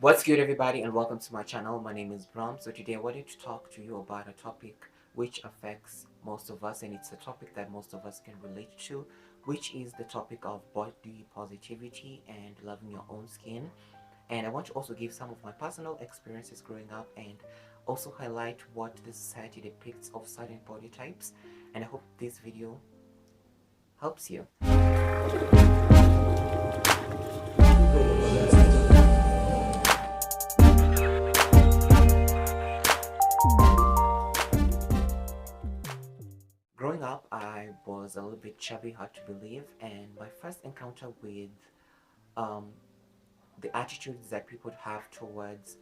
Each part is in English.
What's good, everybody, and welcome to my channel. My name is Bram. So today I wanted to talk to you about a topic which affects most of us, and it's a topic that most of us can relate to, which is the topic of body positivity and loving your own skin. And I want to also give some of my personal experiences growing up and also highlight what the society depicts of certain body types. And I hope this video helps you. Growing up, I was a little bit chubby, hard to believe, and my first encounter with um, the attitudes that people have towards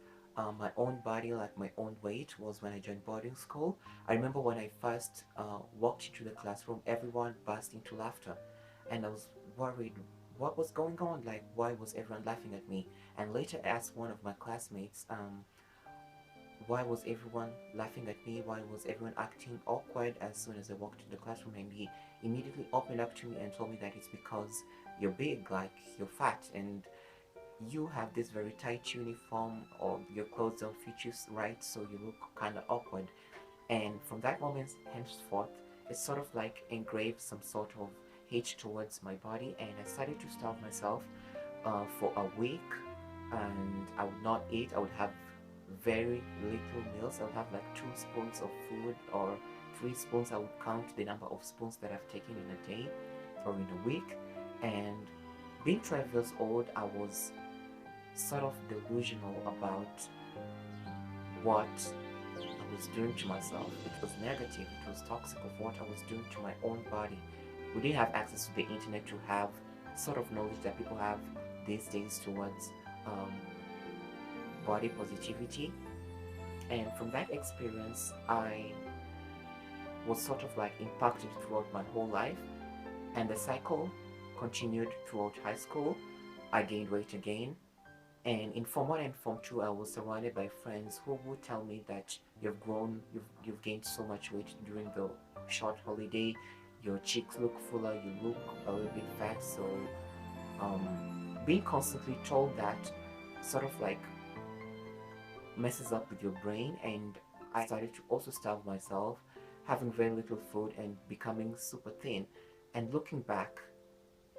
my own body, like my own weight, was when I joined boarding school. I remember when I first walked into the classroom, everyone burst into laughter, and I was worried what was going on, like why was everyone laughing at me? And later asked one of my classmates, why was everyone laughing at me? Why was everyone acting awkward as soon as I walked into the classroom? And he immediately opened up to me and told me that it's because you're big, like you're fat, and you have this very tight uniform, or your clothes don't fit you right, so you look kind of awkward. And from that moment henceforth, it sort of like engraved some sort of hate towards my body, and I started to starve myself for a week, and I would not eat. I would have very little meals. I would have like 2 spoons of food or 3 spoons. I would count the number of spoons that I've taken in a day or in a week. And being 12 years old, I was sort of delusional about what I was doing to myself. It was negative, it was toxic of what I was doing to my own body. We didn't have access to the internet to have sort of knowledge that people have these days towards um, body positivity. And from that experience, I was sort of like impacted throughout my whole life. And the cycle continued throughout high school. I gained weight again. And in Form 1 and Form 2, I was surrounded by friends who would tell me that you've grown, you've gained so much weight during the short holiday. Your cheeks look fuller, you look a little bit fat. So being constantly told that sort of like messes up with your brain. And I started to also starve myself, having very little food and becoming super thin. And looking back,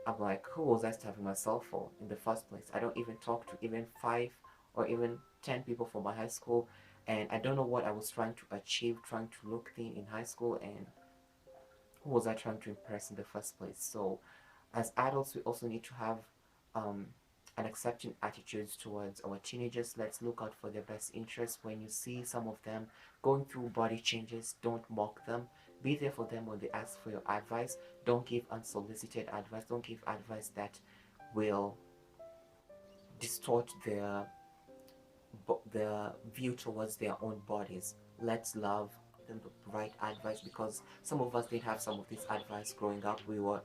I'm like, who was I starving myself for in the first place? I don't even talk to even 5 or even 10 people from my high school, and I don't know what I was trying to achieve, trying to look thin in high school, and who was I trying to impress in the first place? So, as adults, we also need to have um, an accepting attitudes towards our teenagers. Let's look out for their best interests. When you see some of them going through body changes, don't mock them. Be there for them when they ask for your advice. Don't give unsolicited advice. Don't give advice that will distort their view towards their own bodies. Let's love them to provide advice, because some of us did have some of this advice growing up. We were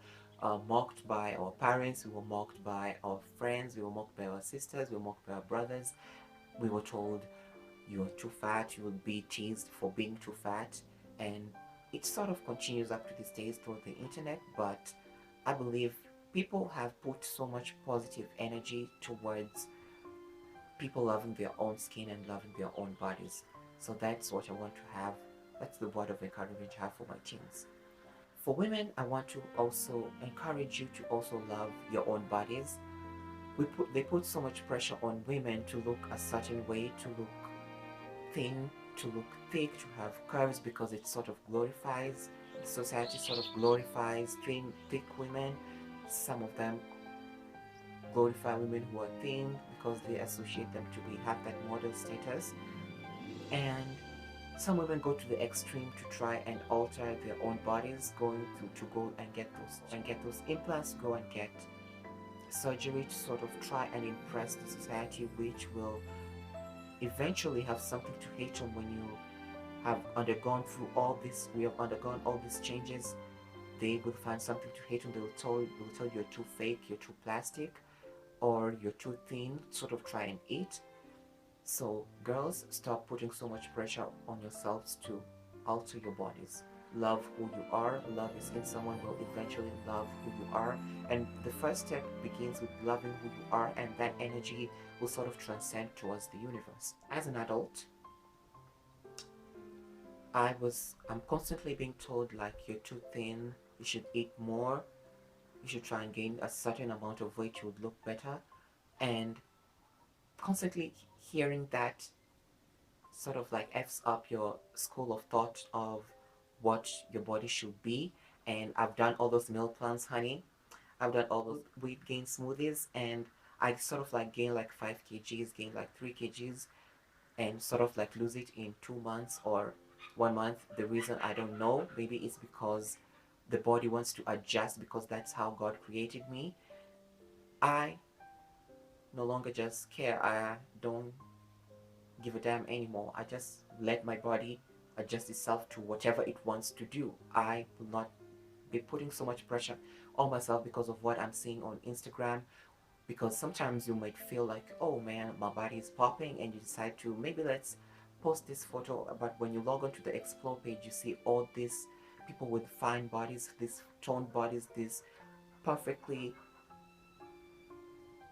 mocked by our parents, we were mocked by our friends, we were mocked by our sisters, we were mocked by our brothers. We were told you're too fat, you will be teased for being too fat, and it sort of continues up to these days through the internet. But I believe people have put so much positive energy towards people loving their own skin and loving their own bodies. So that's what I want to have. That's the word of encouragement I have for my teens. For women, I want to also encourage you to also love your own bodies. They put so much pressure on women to look a certain way, to look thin, to look thick, to have curves, because it sort of glorifies, society sort of glorifies thin, thick women. Some of them glorify women who are thin because they associate them to be have that model status. And some women go to the extreme to try and alter their own bodies, going to go and get those implants, go and get surgery to sort of try and impress the society, which will eventually have something to hate on. When you have undergone through all this, we have undergone all these changes, they will find something to hate on. They will tell you you're too fake, you're too plastic, or you're too thin, sort of try and eat. So girls, stop putting so much pressure on yourselves to alter your bodies. love who you are, love your skin. Someone will eventually love who you are. And the first step begins with loving who you are, and that energy will sort of transcend towards the universe. As an adult, I'm constantly being told like you're too thin, you should eat more, you should try and gain a certain amount of weight, you would look better. And constantly hearing that sort of like F's up your school of thought of what your body should be. And I've done all those meal plans, honey. I've done all those weight gain smoothies, and I sort of like gain like 5 kgs, gain like 3 kgs, and sort of like lose it in 2 months or 1 month. The reason I don't know, maybe it's because the body wants to adjust because that's how God created me. I no longer just care. I don't give a damn anymore. I just let my body adjust itself to whatever it wants to do. I will not be putting so much pressure on myself because of what I'm seeing on Instagram. Because sometimes you might feel like, oh man, my body is popping, and you decide to maybe let's post this photo. But when you log on to the explore page, you see all these people with fine bodies, these toned bodies, these perfectly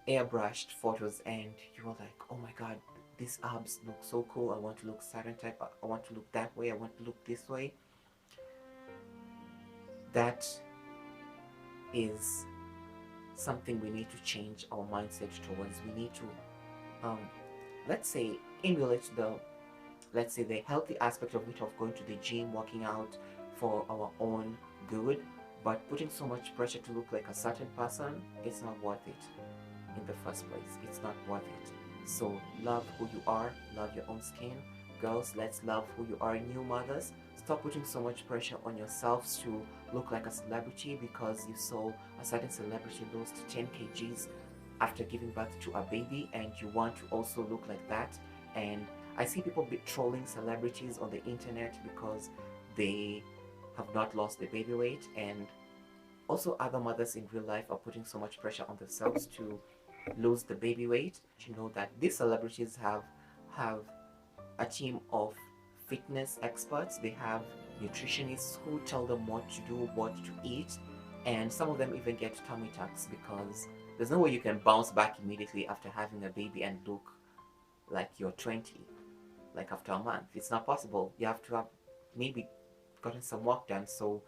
airbrushed photos, and you're like, oh my god, these abs look so cool. I want to look certain type. I want to look that way. I want to look this way. That is something we need to change our mindset towards. We need to, let's say, emulate the healthy aspect of it, of going to the gym, working out for our own good. But putting so much pressure to look like a certain person, it's not worth it in the first place. It's not worth it. So love who you are, love your own skin. Girls, let's love who you are. New mothers, stop putting so much pressure on yourselves to look like a celebrity because you saw a certain celebrity lost 10 kgs after giving birth to a baby, and you want to also look like that. And I see people be trolling celebrities on the internet because they have not lost the baby weight, and also other mothers in real life are putting so much pressure on themselves to lose the baby weight. You know that these celebrities have a team of fitness experts. They have nutritionists who tell them what to do, what to eat, and some of them even get tummy tucks because there's no way you can bounce back immediately after having a baby and look like you're 20, like after a month. It's not possible. You have to have maybe gotten some work done. So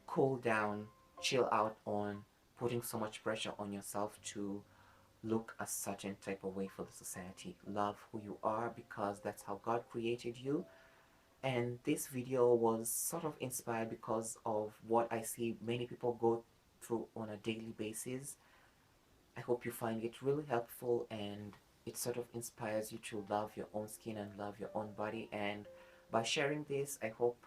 cool down, chill out on putting so much pressure on yourself to look a certain type of way for the society. Love who you are because that's how God created you. And this video was sort of inspired because of what I see many people go through on a daily basis. I hope you find it really helpful, and it sort of inspires you to love your own skin and love your own body. And by sharing this, I hope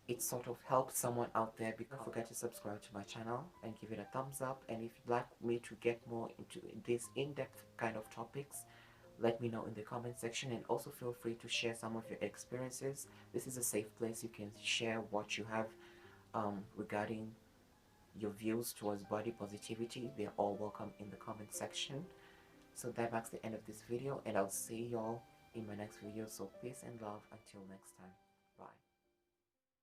it sort of helps someone out there. Don't forget to subscribe to my channel and give it a thumbs up. And if you'd like me to get more into this in-depth kind of topics, let me know in the comment section, and also feel free to share some of your experiences. This is a safe place. You can share what you have regarding your views towards body positivity. They're all welcome in the comment section. So that marks the end of this video, and I'll see y'all in my next video. So peace and love until next time. Bye.